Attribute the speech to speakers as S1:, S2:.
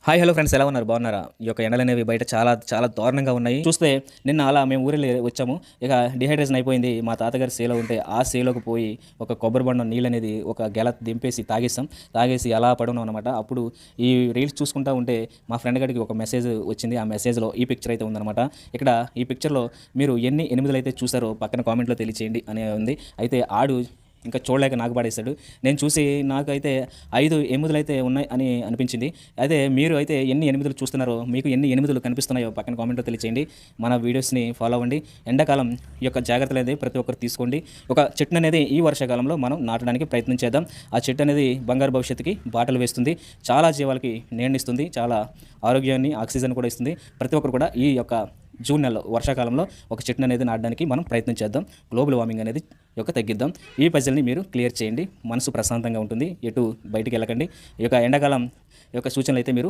S1: Hi hello friends, ఎలా ఉన్నారు? బాగున్నారా? ఈ యొక్క ఎండలనేవి బయట చాలా చాలా దారుణంగా ఉన్నాయి. చూస్తే నిన్న అలా మేము ఊరెళ్ళి వచ్చాము. ఇక డిహైడ్రేషన్ అయిపోయింది. మా తాతగారి సేలో ఉంటే ఆ సేలోకి పోయి ఒక కొబ్బరి బొండం నీళ్ళనేది ఒక గెల దింపేసి తాగేసాం. తాగేసి అలా పడున్నాం అనమాట. అప్పుడు ఈ రీల్స్ చూసుకుంటా ఉంటే మా ఫ్రెండ్ గారికి ఒక మెసేజ్ వచ్చింది. ఆ మెసేజ్లో ఈ పిక్చర్ అయితే ఉందన్నమాట. ఇక్కడ ఈ పిక్చర్లో మీరు ఎన్ని ఎనిమిదిలు అయితే చూసారో పక్కన కామెంట్లో తెలియచేయండి అని ఉంది. అయితే ఆడు ఇంకా చూడలేక నాకు పడేశాడు. నేను చూసి నాకైతే 5 ఎనిమిదులైతే ఉన్నాయి అని అనిపించింది. అదే మీరు అయితే ఎన్ని ఎనిమిదులు చూస్తున్నారో, మీకు ఎన్ని ఎనిమిదులు కనిపిస్తున్నాయో పక్కన కామెంట్‌లో తెలియచేయండి. మన వీడియోస్‌ని ఫాలో అవ్వండి. ఎండాకాలం ఈ యొక్క జాగ్రత్తలనేది ప్రతి ఒక్కరు తీసుకోండి. ఒక చెట్టుననేది ఈ వర్షాకాలంలో మనం నాటడానికి ప్రయత్నం చేద్దాం. ఆ చెట్టు అనేది బంగారు భవిష్యత్తుకి బాటలు వేస్తుంది. చాలా జీవాలకి నీడనిస్తుంది. చాలా ఆరోగ్యాన్ని, ఆక్సిజన్ కూడా ఇస్తుంది. ప్రతి ఒక్కరు కూడా ఈ యొక్క జూన్ నెలలో వర్షాకాలంలో ఒక చెట్టును అనేది నాటడానికి మనం ప్రయత్నం చేద్దాం. గ్లోబల్ వార్మింగ్ అనేది తగ్గిద్దాం. ఈ పజిల్ని మీరు క్లియర్ చేయండి. మనసు ప్రశాంతంగా ఉంటుంది. ఎటు బయటికి వెళ్ళకండి. ఈ యొక్క ఎండాకాలం యొక్క సూచనలు అయితే మీరు